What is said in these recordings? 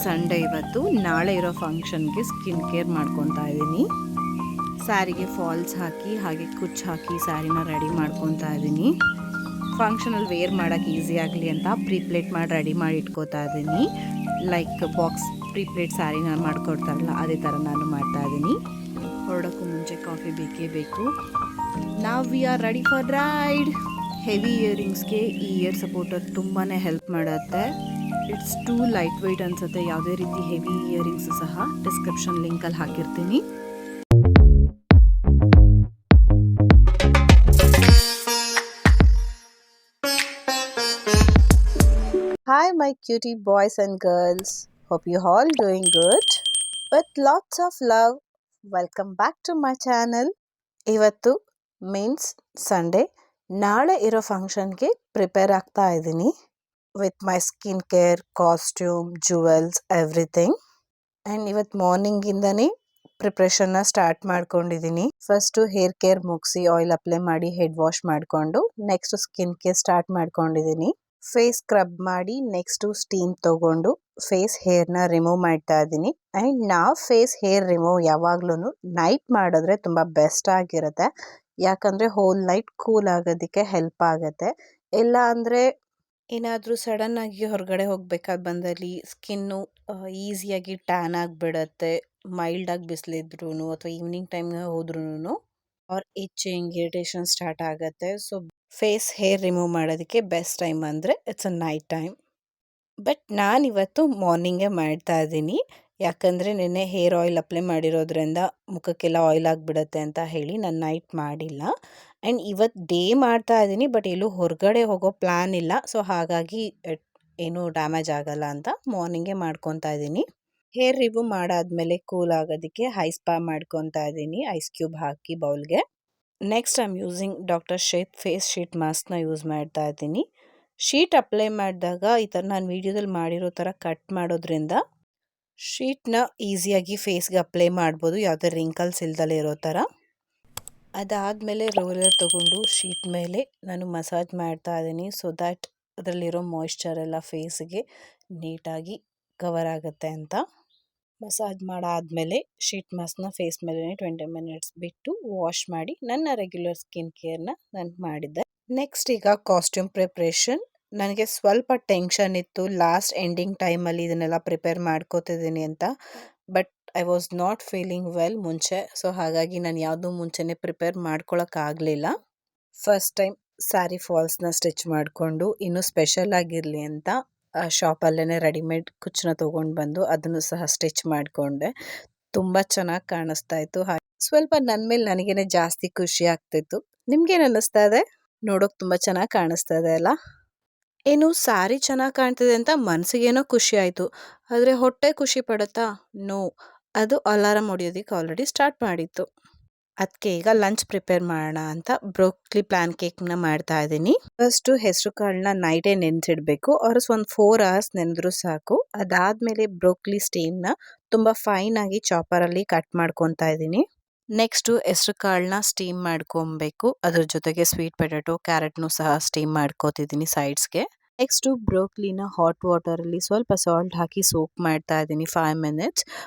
Sunday ಇವತ್ತು. ನಾಳೆ ಇರೋ ಫಂಕ್ಷನ್ಗೆ ಸ್ಕಿನ್ ಕೇರ್ ಮಾಡ್ಕೊತಾ ಇದ್ದೀನಿ. ಸ್ಯಾರಿಗೆ ಫಾಲ್ಸ್ ಹಾಕಿ ಹಾಗೆ ಕುಚ್ಚು ಹಾಕಿ ಸ್ಯಾರಿನ ರೆಡಿ ಮಾಡ್ಕೊತಾ ಇದ್ದೀನಿ. ಫಂಕ್ಷನಲ್ಲಿ ವೇರ್ ಮಾಡೋಕ್ಕೆ ಈಸಿ ಆಗಲಿ ಅಂತ ಪ್ರೀಪ್ಲೇಟ್ ಮಾಡಿ ರೆಡಿ ಮಾಡಿ ಇಟ್ಕೋತಾ ಇದ್ದೀನಿ. ಲೈಕ್ ಬಾಕ್ಸ್ ಪ್ರೀಪ್ಲೇಟ್ ಸ್ಯಾರಿನ ಮಾಡ್ಕೊಡ್ತಾರಲ್ಲ ಅದೇ ಥರ ನಾನು ಮಾಡ್ತಾ ಇದ್ದೀನಿ. ಹೊರಡೋಕ್ಕೂ ಮುಂಚೆ ಕಾಫಿ ಬೇಕೇ ಬೇಕು. ನಾವು we are ready for ride. Heavy ಇಯರಿಂಗ್ಸ್ಗೆ ಈ ಇಯರ್ ಸಪೋರ್ಟರ್ ತುಂಬಾ ಹೆಲ್ಪ್ ಮಾಡುತ್ತೆ. ಇಟ್ಸ್ ಟೂ ಲೈಟ್ ವೆಯ್ಟ್ ಅನ್ಸುತ್ತೆ. ಯಾವುದೇ ರೀತಿ ಹೆವಿ ಇಯರಿಂಗ್ಸ್ ಸಹ ಡಿಸ್ಕ್ರಿಪ್ಷನ್ ಲಿಂಕಲ್ಲಿ ಹಾಕಿರ್ತೀನಿ. Hi my cutie boys and girls. Hope you all doing good. With lots of love. Welcome back to my channel. ಇವತ್ತು ಮೀನ್ಸ್ ಸಂಡೇ. ನಾಳೆ ಇರೋ ಫಂಕ್ಷನ್ಗೆ ಪ್ರಿಪೇರ್ ಆಗ್ತಾ ಇದ್ದೀನಿ. With my skin care, costume, jewels, everything. And ಇವತ್ತು ಮಾರ್ನಿಂಗಿಂದನೇ ಪ್ರಿಪ್ರೇಷನ್ನ start ಮಾಡ್ಕೊಂಡಿದ್ದೀನಿ. First hair care ಮುಗಿಸಿ oil apply ಮಾಡಿ ಹೆಡ್ ವಾಶ್ ಮಾಡಿಕೊಂಡು ನೆಕ್ಸ್ಟ್ ಸ್ಕಿನ್ ಕೇರ್ ಸ್ಟಾರ್ಟ್ ಮಾಡ್ಕೊಂಡಿದ್ದೀನಿ. ಫೇಸ್ ಸ್ಕ್ರಬ್ ಮಾಡಿ ನೆಕ್ಸ್ಟು ಸ್ಟೀಮ್ ತಗೊಂಡು ಫೇಸ್ ಹೇರ್ನ ರಿಮೂವ್ ಮಾಡ್ತಾ ಇದ್ದೀನಿ. ಆ್ಯಂಡ್ ನಾವು ಫೇಸ್ ಹೇರ್ ರಿಮೂವ್ ಯಾವಾಗ್ಲೂ ನೈಟ್ ಮಾಡಿದ್ರೆ ತುಂಬ ಬೆಸ್ಟ್ ಆಗಿರುತ್ತೆ. ಯಾಕಂದರೆ ಹೋಲ್ ನೈಟ್ ಕೂಲ್ ಆಗೋದಕ್ಕೆ ಹೆಲ್ಪ್ ಆಗುತ್ತೆ. ಇಲ್ಲ ಅಂದರೆ ಏನಾದರೂ ಸಡನ್ನಾಗಿ ಹೊರಗಡೆ ಹೋಗ್ಬೇಕಾದ್ ಬಂದಲ್ಲಿ ಸ್ಕಿನ್ನು ಈಸಿಯಾಗಿ ಟ್ಯಾನ್ ಆಗಿಬಿಡತ್ತೆ. ಮೈಲ್ಡಾಗಿ ಬಿಸಿಲಿದ್ರೂ ಅಥವಾ ಈವ್ನಿಂಗ್ ಟೈಮ್ಗೆ ಹೋದ್ರೂ ಆರ್ ಇಚ್ಚಿಂಗ್ ಇರಿಟೇಷನ್ ಸ್ಟಾರ್ಟ್ ಆಗುತ್ತೆ. ಸೊ ಫೇಸ್ ಹೇರ್ ರಿಮೂವ್ ಮಾಡೋದಕ್ಕೆ ಬೆಸ್ಟ್ ಟೈಮ್ ಅಂದರೆ it's a night time. But ನಾನಿವತ್ತು ಮಾರ್ನಿಂಗೇ ಮಾಡ್ತಾ ಇದ್ದೀನಿ. ಯಾಕಂದರೆ ನೆನ್ನೆ ಹೇರ್ ಆಯಿಲ್ ಅಪ್ಲೈ ಮಾಡಿರೋದ್ರಿಂದ ಮುಖಕ್ಕೆಲ್ಲ ಆಯಿಲ್ ಆಗಿಬಿಡುತ್ತೆ ಅಂತ ಹೇಳಿ ನಾನು ನೈಟ್ ಮಾಡಿಲ್ಲ. ಆ್ಯಂಡ್ ಇವತ್ತು ಡೇ ಮಾಡ್ತಾ ಇದ್ದೀನಿ. ಬಟ್ ಎಲ್ಲೂ ಹೊರಗಡೆ ಹೋಗೋ ಪ್ಲ್ಯಾನ್ ಇಲ್ಲ. ಸೊ ಹಾಗಾಗಿ ಏನೂ ಡ್ಯಾಮೇಜ್ ಆಗಲ್ಲ ಅಂತ ಮಾರ್ನಿಂಗೇ ಮಾಡ್ಕೊತಾ ಇದ್ದೀನಿ. ಹೇರ್ ರಿಮೂವ್ ಮಾಡಾದ್ಮೇಲೆ ಕೂಲ್ ಆಗೋದಕ್ಕೆ ಐಸ್ ಸ್ಪಾ ಮಾಡ್ಕೊತಾ ಇದ್ದೀನಿ, ಐಸ್ ಕ್ಯೂಬ್ ಹಾಕಿ ಬೌಲ್ಗೆ. Next I am using doctor Sheth face sheet ಮಾಸ್ಕ್ನ ಯೂಸ್ ಮಾಡ್ತಾ ಇದ್ದೀನಿ. ಶೀಟ್ ಅಪ್ಲೈ ಮಾಡಿದಾಗ ಈ ಥರ ನಾನು ವೀಡಿಯೋದಲ್ಲಿ ಮಾಡಿರೋ ಥರ ಕಟ್ ಮಾಡೋದ್ರಿಂದ ಶೀಟ್ನ ಈಸಿಯಾಗಿ ಫೇಸ್ಗೆ ಅಪ್ಲೈ ಮಾಡ್ಬೋದು, ಯಾವುದೇ ರಿಂಕಲ್ಸ್ ಇಲ್ದಲೇ ಇರೋ ಥರ. ಅದಾದಮೇಲೆ ರೋಲರ್ ತೊಗೊಂಡು ಶೀಟ್ ಮೇಲೆ ನಾನು ಮಸಾಜ್ ಮಾಡ್ತಾ ಇದ್ದೀನಿ. ಸೊ ದ್ಯಾಟ್ ಅದರಲ್ಲಿರೋ ಮಾಯಿಶ್ಚರ್ ಎಲ್ಲ ಫೇಸ್ಗೆ ನೀಟಾಗಿ ಕವರ್ ಆಗುತ್ತೆ ಅಂತ. ಮಸಾಜ್ ಮಾಡಾದಮೇಲೆ ಶೀಟ್ ಮಾಸ್ಕ್ನ ಫೇಸ್ ಮೇಲೆ 20 ಮಿನಿಟ್ಸ್ ಬಿಟ್ಟು ವಾಶ್ ಮಾಡಿ ನನ್ನ ರೆಗ್ಯುಲರ್ ಸ್ಕಿನ್ ಕೇರ್ನ ನಾನು ಮಾಡಿದ್ದೆ. ನೆಕ್ಸ್ಟ್ ಈಗ ಕಾಸ್ಟ್ಯೂಮ್ ಪ್ರಿಪ್ರೇಷನ್. ನನಗೆ ಸ್ವಲ್ಪ ಟೆನ್ಷನ್ ಇತ್ತು ಲಾಸ್ಟ್ ಎಂಡಿಂಗ್ ಟೈಮಲ್ಲಿ ಇದನ್ನೆಲ್ಲ ಪ್ರಿಪೇರ್ ಮಾಡ್ಕೋತಿದ್ದೀನಿ ಅಂತ. But I was not feeling well ಮುಂಚೆ. ಸೊ ಹಾಗಾಗಿ ನಾನು ಯಾವುದೂ ಮುಂಚೆನೇ ಪ್ರಿಪೇರ್ ಮಾಡ್ಕೊಳಕ್ಕಾಗಲಿಲ್ಲ. ಫಸ್ಟ್ ಟೈಮ್ ಸ್ಯಾರಿ ಫಾಲ್ಸ್ನ ಸ್ಟಿಚ್ ಮಾಡಿಕೊಂಡು ಇನ್ನೂ ಸ್ಪೆಷಲ್ ಆಗಿರಲಿ ಅಂತ ಶಾಪಲ್ಲೇ ರೆಡಿಮೇಡ್ ಕುಚ್ಚನ್ನ ತೊಗೊಂಡು ಬಂದು ಅದನ್ನು ಸಹ ಸ್ಟಿಚ್ ಮಾಡಿಕೊಂಡೆ. ತುಂಬ ಚೆನ್ನಾಗಿ ಕಾಣಿಸ್ತಾ ಇತ್ತು. ಹಾಗೆ ಸ್ವಲ್ಪ ನನ್ನ ಮೇಲೆ ನನಗೇನೆ ಜಾಸ್ತಿ ಖುಷಿ ಆಗ್ತಿತ್ತು. ನಿಮ್ಗೇನು ಅನ್ನಿಸ್ತಾ ಇದೆ? ನೋಡೋಕೆ ತುಂಬ ಚೆನ್ನಾಗಿ ಕಾಣಿಸ್ತಾ ಇದೆ ಅಲ್ಲ? ಏನು ಸ್ಯಾರಿ ಚೆನ್ನಾಗಿ ಕಾಣ್ತಿದೆ ಅಂತ ಮನಸ್ಸಿಗೇನೋ ಖುಷಿ ಆಯಿತು. ಆದರೆ ಹೊಟ್ಟೆ ಖುಷಿ ಪಡುತ್ತಾ? ನೋ. ಅದು ಅಲಾರಮ್ ಹೊಡಿಯೋದಕ್ಕೆ ಆಲ್ರೆಡಿ ಸ್ಟಾರ್ಟ್ ಮಾಡಿತ್ತು. ಅದಕ್ಕೆ ಈಗ ಲಂಚ್ ಪ್ರಿಪೇರ್ ಮಾಡೋಣ ಅಂತ ಬ್ರೋಕ್ಲಿ ಪ್ಯಾನ್ ಕೇಕ್ನ ಮಾಡ್ತಾ ಇದ್ದೀನಿ. ಫಸ್ಟು ಹೆಸರು ಕಾಳನ್ನ ನೈಟೇ ನೆನೆಸಿಡಬೇಕು. ಒಂದು 4 hours ನೆನೆದ್ರೂ ಸಾಕು. ಅದಾದಮೇಲೆ ಬ್ರೋಕ್ಲಿ ಸ್ಟೀಮ್ನ ತುಂಬ ಫೈನಾಗಿ ಚಾಪರಲ್ಲಿ ಕಟ್ ಮಾಡ್ಕೊತಾ ಇದ್ದೀನಿ. ನೆಕ್ಸ್ಟು ಹೆಸರು ಕಾಳನ್ನ ಸ್ಟೀಮ್ ಮಾಡ್ಕೊಬೇಕು. ಅದ್ರ ಜೊತೆಗೆ ಸ್ವೀಟ್ ಪೊಟ್ಯಾಟೊ, ಕ್ಯಾರೆಟ್ನು ಸಹ ಸ್ಟೀಮ್ ಮಾಡ್ಕೋತಿದ್ದೀನಿ ಸೈಡ್ಸ್ಗೆ. ನೆಕ್ಸ್ಟು ಬ್ರೋಕ್ಲಿನ ಹಾಟ್ ವಾಟರಲ್ಲಿ ಸ್ವಲ್ಪ ಸಾಲ್ಟ್ ಹಾಕಿ ಸೋಕ್ ಮಾಡ್ತಾ ಇದ್ದೀನಿ 5 minutes.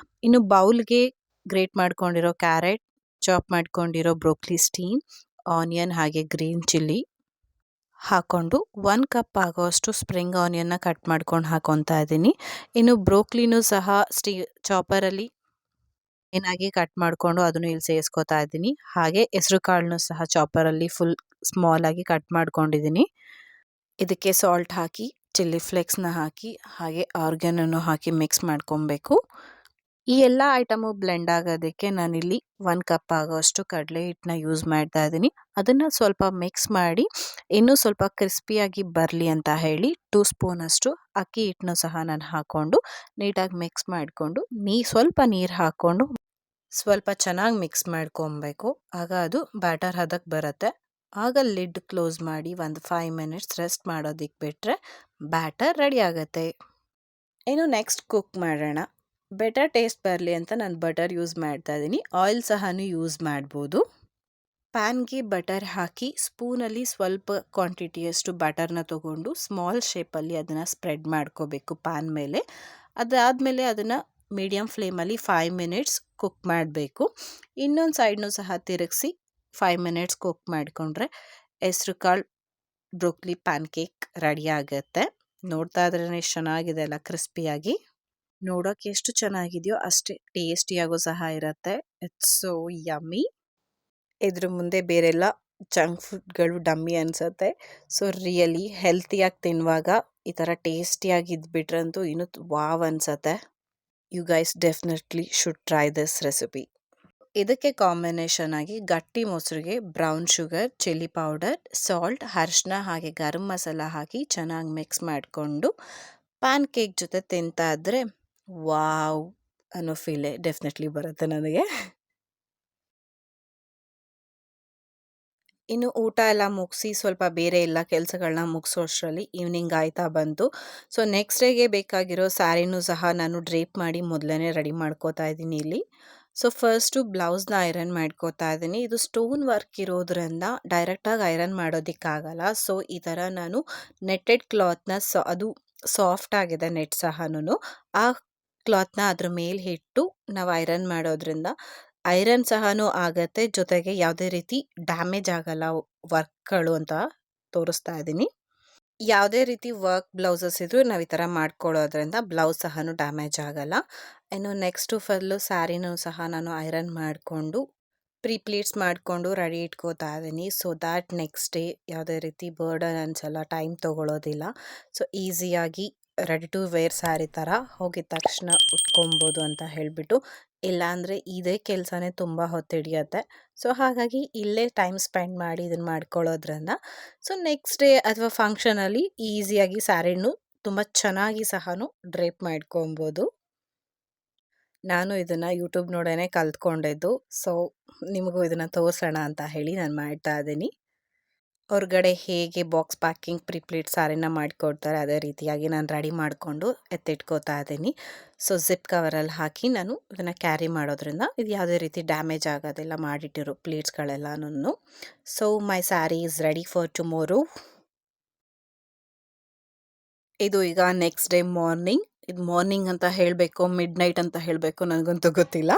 ಇನ್ನು ಬೌಲ್ಗೆ ಗ್ರೇಟ್ ಮಾಡ್ಕೊಂಡಿರೋ ಕ್ಯಾರೆಟ್, ಚಾಪ್ ಮಾಡ್ಕೊಂಡಿರೋ ಬ್ರೋಕ್ಲಿ ಸ್ಟೀಮ್, ಆನಿಯನ್ ಹಾಗೆ ಗ್ರೀನ್ ಚಿಲ್ಲಿ ಹಾಕ್ಕೊಂಡು 1 ಕಪ್ ಆಗೋಷ್ಟು ಸ್ಪ್ರಿಂಗ್ ಆನಿಯನ್ನ ಕಟ್ ಮಾಡ್ಕೊಂಡು ಹಾಕೊತಾ ಇದ್ದೀನಿ. ಇನ್ನು ಬ್ರೋಕ್ಲಿನೂ ಸಹ ಚಾಪರಲ್ಲಿ ಏನಾಗಿ ಕಟ್ ಮಾಡಿಕೊಂಡು ಅದನ್ನು ಇಲ್ಲಿ ಸೇರಿಸ್ಕೊತಾ ಇದ್ದೀನಿ. ಹಾಗೆ ಹೆಸರು ಕಾಳನ್ನು ಸಹ ಚಾಪರಲ್ಲಿ ಫುಲ್ ಸ್ಮಾಲಾಗಿ ಕಟ್ ಮಾಡ್ಕೊಂಡಿದ್ದೀನಿ. ಇದಕ್ಕೆ ಸಾಲ್ಟ್ ಹಾಕಿ ಚಿಲ್ಲಿ ಫ್ಲೇಕ್ಸ್ನ ಹಾಕಿ ಹಾಗೆ ಆರ್ಗ್ಯಾನನ್ನು ಹಾಕಿ ಮಿಕ್ಸ್ ಮಾಡ್ಕೊಬೇಕು. ಈ ಎಲ್ಲ ಐಟಮು ಬ್ಲೆಂಡ್ ಆಗೋದಕ್ಕೆ ನಾನಿಲ್ಲಿ 1 ಕಪ್ ಆಗೋಷ್ಟು ಕಡಲೆ ಹಿಟ್ಟನ್ನ ಯೂಸ್ ಮಾಡ್ತಾ ಇದ್ದೀನಿ. ಅದನ್ನು ಸ್ವಲ್ಪ ಮಿಕ್ಸ್ ಮಾಡಿ ಇನ್ನೂ ಸ್ವಲ್ಪ ಕ್ರಿಸ್ಪಿಯಾಗಿ ಬರಲಿ ಅಂತ ಹೇಳಿ 2 ಸ್ಪೂನಷ್ಟು ಅಕ್ಕಿ ಹಿಟ್ಟನ್ನು ಸಹ ನಾನು ಹಾಕ್ಕೊಂಡು ನೀಟಾಗಿ ಮಿಕ್ಸ್ ಮಾಡಿಕೊಂಡು ಸ್ವಲ್ಪ ನೀರು ಹಾಕ್ಕೊಂಡು ಸ್ವಲ್ಪ ಚೆನ್ನಾಗಿ ಮಿಕ್ಸ್ ಮಾಡ್ಕೊಬೇಕು. ಆಗ ಅದು ಬ್ಯಾಟರ್ ಹದಕ್ಕೆ ಬರುತ್ತೆ. ಆಗ ಲಿಡ್ ಕ್ಲೋಸ್ ಮಾಡಿ ಒಂದು 5 minutes ರೆಸ್ಟ್ ಮಾಡೋದಕ್ಕೆ ಬಿಟ್ಟರೆ ಬ್ಯಾಟರ್ ರೆಡಿ ಆಗುತ್ತೆ. ಇನ್ನು ನೆಕ್ಸ್ಟ್ ಕುಕ್ ಮಾಡೋಣ. ಬೆಟರ್ ಟೇಸ್ಟ್ ಬರಲಿ ಅಂತ ನಾನು ಬಟರ್ ಯೂಸ್ ಮಾಡ್ತಾ ಇದ್ದೀನಿ. ಆಯಿಲ್ ಸಹ ಯೂಸ್ ಮಾಡ್ಬೋದು. ಪ್ಯಾನ್ಗೆ ಬಟರ್ ಹಾಕಿ ಸ್ಪೂನಲ್ಲಿ ಸ್ವಲ್ಪ ಕ್ವಾಂಟಿಟಿಯಷ್ಟು ಬಟರ್ನ ತೊಗೊಂಡು ಸ್ಮಾಲ್ ಶೇಪಲ್ಲಿ ಅದನ್ನು ಸ್ಪ್ರೆಡ್ ಮಾಡ್ಕೋಬೇಕು ಪ್ಯಾನ್ ಮೇಲೆ. ಅದಾದಮೇಲೆ ಅದನ್ನು ಮೀಡಿಯಮ್ ಫ್ಲೇಮಲ್ಲಿ 5 ಮಿನಿಟ್ಸ್ ಕುಕ್ ಮಾಡಬೇಕು. ಇನ್ನೊಂದು ಸೈಡ್ನೂ ಸಹ ತಿರುಗಿಸಿ 5 ಮಿನಿಟ್ಸ್ ಕುಕ್ ಮಾಡಿಕೊಂಡ್ರೆ ಹೆಸ್ರು ಕಾಳು ಬ್ರೋಕ್ಲಿ ಪ್ಯಾನ್ಕೇಕ್ ರೆಡಿ ಆಗುತ್ತೆ. ನೋಡ್ತಾ ಇದ್ರೇ ಎಷ್ಟು ಚೆನ್ನಾಗಿದೆ ಅಲ್ಲ, ಕ್ರಿಸ್ಪಿಯಾಗಿ. ನೋಡೋಕೆ ಎಷ್ಟು ಚೆನ್ನಾಗಿದೆಯೋ ಅಷ್ಟೇ ಟೇಸ್ಟಿಯಾಗೂ ಸಹ ಇರುತ್ತೆ. It's so yummy. ಇದ್ರ ಮುಂದೆ ಬೇರೆಲ್ಲ ಜಂಕ್ ಫುಡ್ಗಳು ಡಮ್ಮಿ ಅನಿಸುತ್ತೆ. ಸೊ ರಿಯಲಿ ಹೆಲ್ತಿಯಾಗಿ ತಿನ್ನುವಾಗ ಈ ಥರ ಟೇಸ್ಟಿಯಾಗಿ ಇದ್ಬಿಟ್ರಂತೂ ಇನ್ನೂ ವಾವ್ ಅನಿಸುತ್ತೆ. You guys definitely should try this recipe. ಇದಕ್ಕೆ ಕಾಂಬಿನೇಷನ್ ಆಗಿ ಗಟ್ಟಿ ಮೊಸರಿಗೆ brown sugar, chilli powder, salt, ಅರಿಶಿನ ಹಾಗೆ ಗರಂ ಮಸಾಲ ಹಾಕಿ ಚೆನ್ನಾಗಿ ಮಿಕ್ಸ್ ಮಾಡಿಕೊಂಡು ಪ್ಯಾನ್ ಕೇಕ್ ಜೊತೆ ತಿಂತಾ ಇದ್ದರೆ ವಾವ್ ಅನ್ನೋ ಫೀಲೇ ಡೆಫಿನೆಟ್ಲಿ ಬರುತ್ತೆ ನನಗೆ. ಇನ್ನು ಊಟ ಎಲ್ಲ ಮುಗಿಸಿ ಸ್ವಲ್ಪ ಬೇರೆ ಎಲ್ಲ ಕೆಲಸಗಳನ್ನ ಮುಗಿಸೋಷ್ಟರಲ್ಲಿ ಈವ್ನಿಂಗ್ ಆಯ್ತಾ ಬಂತು. ಸೊ ನೆಕ್ಸ್ಟ್ ಡೇಗೆ ಬೇಕಾಗಿರೋ ಸ್ಯಾರಿನೂ ಸಹ ನಾನು ಡ್ರೇಪ್ ಮಾಡಿ ಮೊದಲೇ ರೆಡಿ ಮಾಡ್ಕೋತಾ ಇದ್ದೀನಿ ಇಲ್ಲಿ. ಸೊ ಫಸ್ಟು ಬ್ಲೌಸ್ನ ಐರನ್ ಮಾಡ್ಕೋತಾ ಇದ್ದೀನಿ. ಇದು ಸ್ಟೋನ್ ವರ್ಕ್ ಇರೋದ್ರಿಂದ ಡೈರೆಕ್ಟಾಗಿ ಐರನ್ ಮಾಡೋದಕ್ಕಾಗಲ್ಲ. ಸೊ ಈ ಥರ ನಾನು ನೆಟ್ಟೆಡ್ ಕ್ಲಾತ್ನ ಅದು ಸಾಫ್ಟ್ ಆಗಿದೆ ನೆಟ್ ಸಹನೂ. ಆ ಕ್ಲಾತ್ನ ಅದ್ರ ಮೇಲೆ ಇಟ್ಟು ನಾವು ಐರನ್ ಮಾಡೋದ್ರಿಂದ ಐರನ್ ಸಹನೂ ಆಗತ್ತೆ, ಜೊತೆಗೆ ಯಾವುದೇ ರೀತಿ ಡ್ಯಾಮೇಜ್ ಆಗಲ್ಲ ವರ್ಕ್ಗಳು ಅಂತ ತೋರಿಸ್ತಾ ಇದ್ದೀನಿ. ಯಾವುದೇ ರೀತಿ ವರ್ಕ್ ಬ್ಲೌಸಸ್ ಇದ್ರೂ ನಾವು ಈ ಥರ ಮಾಡ್ಕೊಳ್ಳೋದ್ರಿಂದ ಬ್ಲೌಸ್ ಸಹನೂ ಡ್ಯಾಮೇಜ್ ಆಗಲ್ಲ. ಇನ್ನು ನೆಕ್ಸ್ಟು ಫುಲ್ಲು ಸ್ಯಾರಿನೂ ಸಹ ನಾನು ಐರನ್ ಮಾಡಿಕೊಂಡು ಪ್ಲೀಟ್ಸ್ ಮಾಡಿಕೊಂಡು ರೆಡಿ ಇಟ್ಕೋತಾ ಇದ್ದೀನಿ. ಸೊ ದ್ಯಾಟ್ ನೆಕ್ಸ್ಟ್ ಡೇ ಯಾವುದೇ ರೀತಿ ಬರ್ಡನ್ ಅನಿಸಲ್ಲ, ಟೈಮ್ ತೊಗೊಳ್ಳೋದಿಲ್ಲ. ಸೊ ಈಸಿಯಾಗಿ ರೆಡಿ ಟು ವೇರ್ ಸ್ಯಾರಿ ಥರ ಹೋಗಿದ ತಕ್ಷಣ ಉಟ್ಕೊಬೋದು ಅಂತ ಹೇಳಿಬಿಟ್ಟು. ಇಲ್ಲಾಂದರೆ ಇದೇ ಕೆಲಸನೇ ತುಂಬ ಹೊತ್ತು ಹಿಡಿಯುತ್ತೆ. ಸೊ ಹಾಗಾಗಿ ಇಲ್ಲೇ ಟೈಮ್ ಸ್ಪೆಂಡ್ ಮಾಡಿ ಇದನ್ನು ಮಾಡ್ಕೊಳ್ಳೋದ್ರಿಂದ ಸೊ ನೆಕ್ಸ್ಟ್ ಡೇ ಅಥವಾ ಫಂಕ್ಷನಲ್ಲಿ ಈಸಿಯಾಗಿ ಸ್ಯಾರಿನೂ ತುಂಬ ಚೆನ್ನಾಗಿ ಸಹನೂ ಡ್ರೇಪ್ ಮಾಡ್ಕೊಬೋದು. ನಾನು ಇದನ್ನು ಯೂಟ್ಯೂಬ್ ನೋಡೇ ಕಲ್ತ್ಕೊಂಡಿದ್ದು. ಸೊ ನಿಮಗೂ ಇದನ್ನು ತೋರಿಸೋಣ ಅಂತ ಹೇಳಿ ನಾನು ಮಾಡ್ತಾ ಇದ್ದೀನಿ. ಹೊರಗಡೆ ಹೇಗೆ ಬಾಕ್ಸ್ ಪ್ಯಾಕಿಂಗ್ ಪ್ರಿಪ್ಲೀಟ್ ಸ್ಯಾರಿನ ಮಾಡಿಕೊಡ್ತಾರೆ ಅದೇ ರೀತಿಯಾಗಿ ನಾನು ರೆಡಿ ಮಾಡಿಕೊಂಡು ಎತ್ತಿಟ್ಕೋತಾ ಇದ್ದೀನಿ. ಸೊ ಜಿಪ್ ಕವರಲ್ಲಿ ಹಾಕಿ ನಾನು ಇದನ್ನು ಕ್ಯಾರಿ ಮಾಡೋದ್ರಿಂದ ಇದು ಯಾವುದೇ ರೀತಿ ಡ್ಯಾಮೇಜ್ ಆಗೋದಿಲ್ಲ, ಮಾಡಿಟ್ಟಿರೋ ಪ್ಲೀಟ್ಸ್ಗಳೆಲ್ಲನೂ. So my saree is ready for tomorrow. ಇದು ಈಗ ನೆಕ್ಸ್ಟ್ ಡೇ ಮಾರ್ನಿಂಗ್. ಇದು ಮಾರ್ನಿಂಗ್ ಅಂತ ಹೇಳಬೇಕು, ಮಿಡ್ ನೈಟ್ ಅಂತ ಹೇಳಬೇಕು ನನಗಂತೂ ಗೊತ್ತಿಲ್ಲ.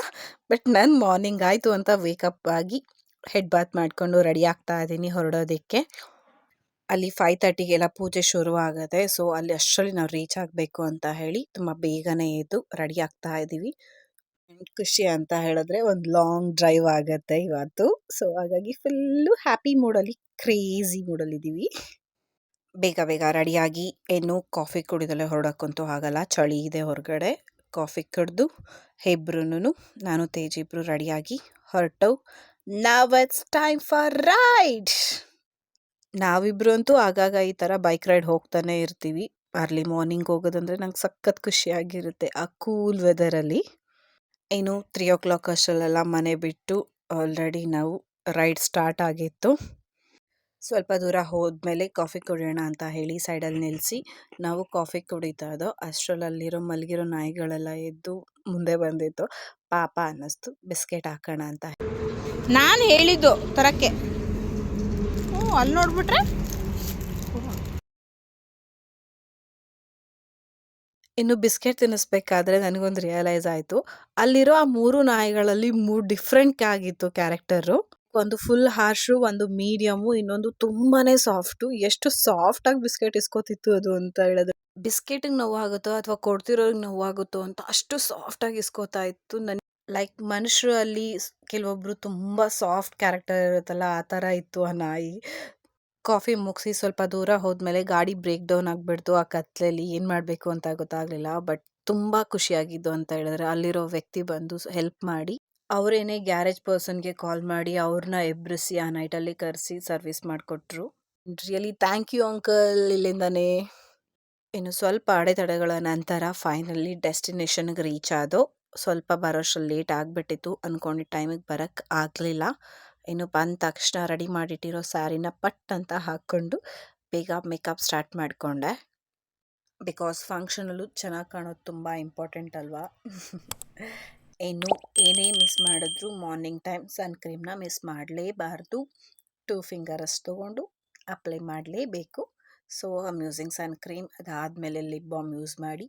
ಬಟ್ ನಾನು ಮಾರ್ನಿಂಗ್ ಆಯಿತು ಅಂತ ವೇಕಪ್ ಆಗಿ ಹೆಡ್ ಬಾತ್ ಮಾಡಿಕೊಂಡು ರೆಡಿ ಆಗ್ತಾ ಇದ್ದೀನಿ ಹೊರಡೋದಕ್ಕೆ. ಅಲ್ಲಿ 5:30ಗೆಲ್ಲ ಪೂಜೆ ಶುರು ಆಗುತ್ತೆ. ಸೊ ಅಲ್ಲಿ ಅಷ್ಟರಲ್ಲಿ ನಾವು ರೀಚ್ ಆಗಬೇಕು ಅಂತ ಹೇಳಿ ತುಂಬ ಬೇಗನೆ ಎದ್ದು ರೆಡಿ ಆಗ್ತಾ ಇದ್ದೀವಿ. ಖುಷಿ ಅಂತ ಹೇಳಿದ್ರೆ ಒಂದು ಲಾಂಗ್ ಡ್ರೈವ್ ಆಗುತ್ತೆ ಇವತ್ತು. ಸೊ ಹಾಗಾಗಿ ಫುಲ್ಲು ಹ್ಯಾಪಿ ಮೂಡಲ್ಲಿ, ಕ್ರೇಜಿ ಮೂಡಲ್ಲಿದ್ದೀವಿ. ಬೇಗ ಬೇಗ ರೆಡಿಯಾಗಿ ಏನು ಕಾಫಿ ಕುಡಿದಲ್ಲೇ ಹೊರಡೋಕ್ಕಂತೂ ಆಗಲ್ಲ, ಚಳಿ ಇದೆ ಹೊರಗಡೆ. ಕಾಫಿ ಕುಡಿದು ಇಬ್ರೂ ನಾನು ತೇಜ್ ಇಬ್ಬರು ರೆಡಿಯಾಗಿ ಹೊರಟು ನಾವ್ ಇಟ್ಸ್ ಟೈಮ್ ಫಾರ್ ರೈಡ್. ನಾವಿಬ್ರು ಅಂತೂ ಆಗಾಗ ಈ ಥರ ಬೈಕ್ ರೈಡ್ ಹೋಗ್ತಾನೆ ಇರ್ತೀವಿ. ಅರ್ಲಿ ಮಾರ್ನಿಂಗ್ ಹೋಗೋದಂದರೆ ನಂಗೆ ಸಖತ್ ಖುಷಿಯಾಗಿರುತ್ತೆ ಆ ಕೂಲ್ ವೆದರಲ್ಲಿ. ಇನ್ನು 3 o'clock ಅಷ್ಟರಲ್ಲೆಲ್ಲ ಮನೆ ಬಿಟ್ಟು ಆಲ್ರೆಡಿ ನಾವು ರೈಡ್ ಸ್ಟಾರ್ಟ್ ಆಗಿತ್ತು. ಸ್ವಲ್ಪ ದೂರ ಹೋದ್ಮೇಲೆ ಕಾಫಿ ಕುಡಿಯೋಣ ಅಂತ ಹೇಳಿ ಸೈಡಲ್ಲಿ ನಿಲ್ಲಿಸಿ ನಾವು ಕಾಫಿ ಕುಡಿತಾ ಇದ್ದೋ ಅಷ್ಟರಲ್ಲಿರೋ ಮಲಗಿರೋ ನಾಯಿಗಳೆಲ್ಲ ಎದ್ದು ಮುಂದೆ ಬಂದಿತ್ತು. ಪಾಪ ಅನ್ನಿಸ್ತು, ಬಿಸ್ಕೆಟ್ ಹಾಕೋಣ ಅಂತ ನಾನು ಹೇಳಿದ್ದು ತರಕ್ಕೆ. ಅಲ್ಲಿ ನೋಡ್ಬಿಟ್ರೆ ಇನ್ನು ಬಿಸ್ಕೆಟ್ ತಿನ್ನಿಸ್ಬೇಕಾದ್ರೆ ನನಗೊಂದು ರಿಯಲೈಸ್ ಆಯಿತು, ಅಲ್ಲಿರೋ ಆ 3 ನಾಯಿಗಳಲ್ಲಿ 3 ಡಿಫ್ರೆಂಟ್ ಆಗಿತ್ತು ಕ್ಯಾರೆಕ್ಟರು. ಒಂದು ಫುಲ್ ಹಾರ್ಶು, ಒಂದು ಮೀಡಿಯಮು, ಇನ್ನೊಂದು ತುಂಬಾನೇ ಸಾಫ್ಟು. ಎಷ್ಟು ಸಾಫ್ಟಾಗಿ ಬಿಸ್ಕೆಟ್ ಇಸ್ಕೋತಿತ್ತು ಅದು ಅಂತ ಹೇಳಿದ್ರೆ, ಬಿಸ್ಕೆಟಿಗೆ ನೋವಾಗುತ್ತೋ ಅಥವಾ ಕೊಡ್ತಿರೋರಿಗೆ ನೋವಾಗುತ್ತೋ ಅಂತ ಅಷ್ಟು ಸಾಫ್ಟಾಗಿ ಇಸ್ಕೋತಾ ಇತ್ತು. ಲೈಕ್ ಮನುಷ್ಯರು ಅಲ್ಲಿ ಕೆಲವೊಬ್ರು ತುಂಬ ಸಾಫ್ಟ್ ಕ್ಯಾರೆಕ್ಟರ್ ಇರುತ್ತಲ್ಲ, ಆ ಥರ ಇತ್ತು ಆ ನಾಯಿ. ಕಾಫಿ ಮುಗಿಸಿ ಸ್ವಲ್ಪ ದೂರ ಹೋದ್ಮೇಲೆ ಗಾಡಿ ಬ್ರೇಕ್ ಡೌನ್ ಆಗಿಬಿಡ್ತು. ಆ ಕತ್ಲಲ್ಲಿ ಏನು ಮಾಡಬೇಕು ಅಂತ ಗೊತ್ತಾಗಲಿಲ್ಲ. ಬಟ್ ತುಂಬ ಖುಷಿಯಾಗಿದ್ದು ಅಂತ ಹೇಳಿದ್ರೆ ಅಲ್ಲಿರೋ ವ್ಯಕ್ತಿ ಬಂದು ಹೆಲ್ಪ್ ಮಾಡಿ, ಅವರೇನೇ ಗ್ಯಾರೇಜ್ ಪರ್ಸನ್ಗೆ ಕಾಲ್ ಮಾಡಿ ಅವ್ರನ್ನ ಎಬ್ಬರಿಸಿ ಆ ನೈಟಲ್ಲಿ ಕರೆಸಿ ಸರ್ವಿಸ್ ಮಾಡಿಕೊಟ್ರು. Really thank you uncle. ಇಲ್ಲಿಂದನೇ ಇನ್ನು ಸ್ವಲ್ಪ ಅಡೆತಡೆಗಳ ನಂತರ ಫೈನಲಿ ಡೆಸ್ಟಿನೇಷನ್ಗೆ ರೀಚ್ ಆದೋ. ಸ್ವಲ್ಪ ಬರೋಷ್ಟರಲ್ಲಿ ಲೇಟ್ ಆಗಿಬಿಟ್ಟಿತ್ತು, ಅಂದ್ಕೊಂಡಿದ್ದ ಟೈಮಿಗೆ ಬರೋಕ್ಕೆ ಆಗಲಿಲ್ಲ. ಇನ್ನು ಬಂದ ತಕ್ಷಣ ರೆಡಿ ಮಾಡಿಟ್ಟಿರೋ ಸ್ಯಾರಿನ ಪಟ್ ಅಂತ ಹಾಕ್ಕೊಂಡು ಬೇಗ ಮೇಕಪ್ ಸ್ಟಾರ್ಟ್ ಮಾಡಿಕೊಂಡೆ. ಬಿಕಾಸ್ ಫಂಕ್ಷನಲ್ಲೂ ಚೆನ್ನಾಗಿ ಕಾಣೋದು ತುಂಬ ಇಂಪಾರ್ಟೆಂಟ್ ಅಲ್ವಾ. ಇನ್ನು ಏನೇ ಮಿಸ್ ಮಾಡಿದ್ರು ಮಾರ್ನಿಂಗ್ ಟೈಮ್ ಸನ್ಕ್ರೀಮ್ನ ಮಿಸ್ ಮಾಡಲೇಬಾರ್ದು. 2 ಫಿಂಗರಷ್ಟು ತೊಗೊಂಡು ಅಪ್ಲೈ ಮಾಡಲೇಬೇಕು. So I am using suncream. ಅದಾದಮೇಲೆ ಲಿಪ್ ಬಾಮ್ ಯೂಸ್ ಮಾಡಿ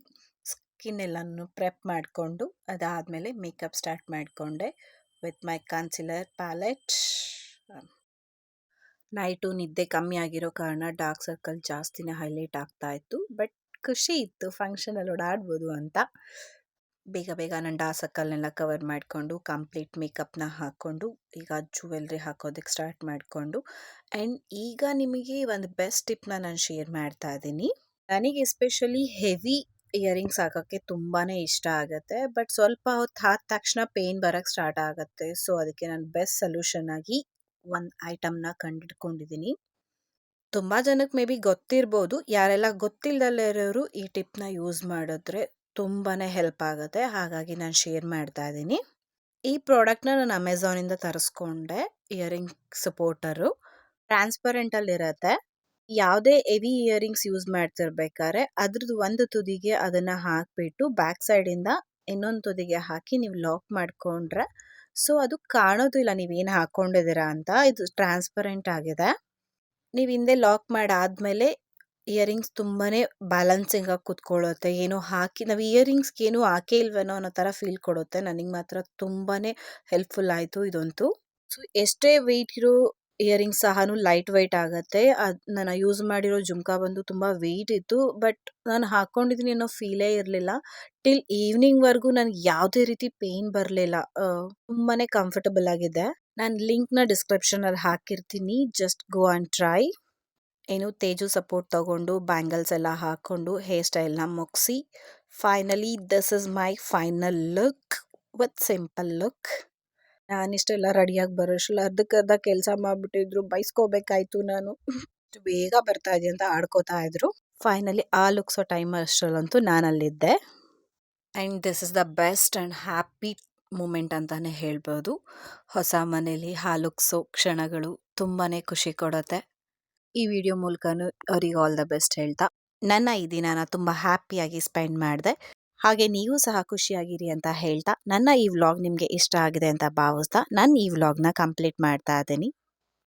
ಸ್ಕಿನ್ ಎಲ್ಲನೂ ಪ್ರೆಪ್ ಮಾಡಿಕೊಂಡು ಅದಾದಮೇಲೆ ಮೇಕಪ್ ಸ್ಟಾರ್ಟ್ ಮಾಡಿಕೊಂಡೆ with my concealer palette. Night ನಿದ್ದೆ ಕಮ್ಮಿ ಆಗಿರೋ ಕಾರಣ ಡಾರ್ಕ್ ಸರ್ಕಲ್ ಜಾಸ್ತಿನೇ ಹೈಲೈಟ್ ಆಗ್ತಾ ಇತ್ತು. ಬಟ್ ಖುಷಿ ಇತ್ತು ಫಂಕ್ಷನಲ್ಲಿ ಓಡಾಡ್ಬೋದು ಅಂತ. ಬೇಗ ಬೇಗ ನನ್ನ ಡಾರ್ಕ್ ಸರ್ಕಲ್ನೆಲ್ಲ ಕವರ್ ಮಾಡಿಕೊಂಡು ಕಂಪ್ಲೀಟ್ ಮೇಕಪ್ನ ಹಾಕ್ಕೊಂಡು ಈಗ ಜ್ಯುವೆಲ್ರಿ ಹಾಕೋದಕ್ಕೆ ಸ್ಟಾರ್ಟ್ ಮಾಡಿಕೊಂಡು ಆ್ಯಂಡ್ ಈಗ ನಿಮಗೆ ಒಂದು ಬೆಸ್ಟ್ ಟಿಪ್ನ ನಾನು ಶೇರ್ ಮಾಡ್ತಾ ಇದ್ದೀನಿ. ನನಗೆ ಎಸ್ಪೆಷಲಿ ಹೆವಿ ಇಯರಿಂಗ್ಸ್ ಹಾಕೋಕ್ಕೆ ತುಂಬಾ ಇಷ್ಟ ಆಗುತ್ತೆ. ಬಟ್ ಸ್ವಲ್ಪ ಹೊತ್ತು ಆದ ತಕ್ಷಣ ಪೇಯ್ನ್ ಬರೋಕ್ಕೆ ಸ್ಟಾರ್ಟ್ ಆಗುತ್ತೆ. ಸೊ ಅದಕ್ಕೆ ನಾನು ಬೆಸ್ಟ್ ಸೊಲ್ಯೂಷನ್ ಆಗಿ ಒಂದು ಐಟಮ್ನ ಕಂಡಿಡ್ಕೊಂಡಿದ್ದೀನಿ. ತುಂಬ ಜನಕ್ಕೆ ಮೇ ಬಿ ಗೊತ್ತಿರ್ಬೋದು. ಯಾರೆಲ್ಲ ಗೊತ್ತಿಲ್ಲದಲ್ಲೇ ಇರೋರು ಈ ಟಿಪ್ನ ಯೂಸ್ ಮಾಡಿದ್ರೆ ತುಂಬಾ ಹೆಲ್ಪ್ ಆಗುತ್ತೆ. ಹಾಗಾಗಿ ನಾನು ಶೇರ್ ಮಾಡ್ತಾ ಇದ್ದೀನಿ. ಈ ಪ್ರಾಡಕ್ಟ್ನ ನಾನು ಅಮೆಝಾನಿಂದ ತರಿಸ್ಕೊಂಡೆ. ಇಯರಿಂಗ್ ಸಪೋರ್ಟರು ಟ್ರಾನ್ಸ್ಪರೆಂಟಲ್ಲಿರುತ್ತೆ. ಯಾವುದೇ ಹೆವಿ ಇಯರಿಂಗ್ಸ್ ಯೂಸ್ ಮಾಡ್ತಿರ್ಬೇಕಾದ್ರೆ ಅದ್ರದ್ದು ಒಂದು ತುದಿಗೆ ಅದನ್ನು ಹಾಕಿಬಿಟ್ಟು ಬ್ಯಾಕ್ ಸೈಡಿಂದ ಇನ್ನೊಂದು ತುದಿಗೆ ಹಾಕಿ ನೀವು ಲಾಕ್ ಮಾಡಿಕೊಂಡ್ರೆ ಸೊ ಅದು ಕಾಣೋದಿಲ್ಲ ನೀವೇನು ಹಾಕ್ಕೊಂಡಿದ್ದೀರಾ ಅಂತ. ಇದು ಟ್ರಾನ್ಸ್ಪರೆಂಟ್ ಆಗಿದೆ. ನೀವು ಹಿಂದೆ ಲಾಕ್ ಮಾಡಾದಮೇಲೆ ಇಯರಿಂಗ್ಸ್ ತುಂಬಾ ಬ್ಯಾಲೆನ್ಸಿಂಗ್ ಆಗಿ ಕೂತ್ಕೊಳ್ಳುತ್ತೆ. ಏನೋ ಹಾಕಿ ನಾವು ಇಯರಿಂಗ್ಸ್ಗೆ ಏನೂ ಹಾಕೇ ಇಲ್ವೇನೋ ಅನ್ನೋ ಥರ ಫೀಲ್ ಕೊಡುತ್ತೆ. ನನಗೆ ಮಾತ್ರ ತುಂಬಾ ಹೆಲ್ಪ್ಫುಲ್ ಆಯಿತು ಇದಂತೂ. ಸೊ ಎಷ್ಟೇ ವೆಯ್ಟ್ ಇರೋ ಇಯರಿಂಗ್ಸ್ ಸಹ ಲೈಟ್ ವೆಯ್ಟ್ ಆಗುತ್ತೆ. ನಾನು ಯೂಸ್ ಮಾಡಿರೋ ಜುಮ್ಕಾ ಬಂದು ತುಂಬ ವೆಯ್ಟ್ ಇತ್ತು. ಬಟ್ ನಾನು ಹಾಕ್ಕೊಂಡಿದ್ದೀನಿ ಅನ್ನೋ ಫೀಲೇ ಇರಲಿಲ್ಲ. ಟಿಲ್ ಈವ್ನಿಂಗ್ವರೆಗೂ ನನಗೆ ಯಾವುದೇ ರೀತಿ ಪೇಯ್ನ್ ಬರಲಿಲ್ಲ. ತುಂಬಾ ಕಂಫರ್ಟಬಲ್ ಆಗಿದೆ. ನಾನು ಲಿಂಕ್ನ ಡಿಸ್ಕ್ರಿಪ್ಷನಲ್ಲಿ ಹಾಕಿರ್ತೀನಿ. Just go and try. ಏನು ತೇಜು ಸಪೋರ್ಟ್ ತಗೊಂಡು ಬ್ಯಾಂಗಲ್ಸ್ ಎಲ್ಲ ಹಾಕ್ಕೊಂಡು ಹೇರ್ ಸ್ಟೈಲ್ನ ಮುಗಿಸಿ finally this is my final look with simple look. ನಾನಿಷ್ಟೆಲ್ಲ ರೆಡಿಯಾಗಿ ಬರೋಷ್ಟರಲ್ಲಿ ಅರ್ಧಕ್ಕರ್ಧ ಕೆಲಸ ಮಾಡಿಬಿಟ್ಟಿದ್ರು. ಬೈಸ್ಕೋಬೇಕಾಯ್ತು ನಾನು. ಬೇಗ ಬರ್ತಾ ಇದೆ ಅಂತ ಆಡ್ಕೋತಾ ಇದ್ರು. ಫೈನಲಿ ಆ ಲುಕ್ಸೋ ಟೈಮ್ ಅಷ್ಟರಲ್ಲಂತೂ ನಾನಲ್ಲಿದ್ದೆ. And this is the best and happy moment ಅಂತಲೇ ಹೇಳ್ಬೋದು. ಹೊಸ ಮನೇಲಿ ಆ ಲುಕ್ಸೋ ಕ್ಷಣಗಳು ತುಂಬಾ ಖುಷಿ ಕೊಡುತ್ತೆ. ಈ ವಿಡಿಯೋ ಮೂಲಕನೂ ಅವ್ರಿಗೆ ಆಲ್ ದ ಬೆಸ್ಟ್ ಹೇಳ್ತಾ ನನ್ನ ಈ ದಿನಾನ ತುಂಬ ಹ್ಯಾಪಿಯಾಗಿ ಸ್ಪೆಂಡ್ ಮಾಡಿದೆ. ಹಾಗೆ ನೀವು ಸಹ ಖುಷಿಯಾಗಿರಿ ಅಂತ ಹೇಳ್ತಾ ನನ್ನ ಈ ವ್ಲಾಗ್ ನಿಮಗೆ ಇಷ್ಟ ಆಗಿದೆ ಅಂತ ಭಾವಿಸ್ತಾ ನಾನು ಈ ವ್ಲಾಗ್ನ ಕಂಪ್ಲೀಟ್ ಮಾಡ್ತಾ ಇದ್ದೀನಿ.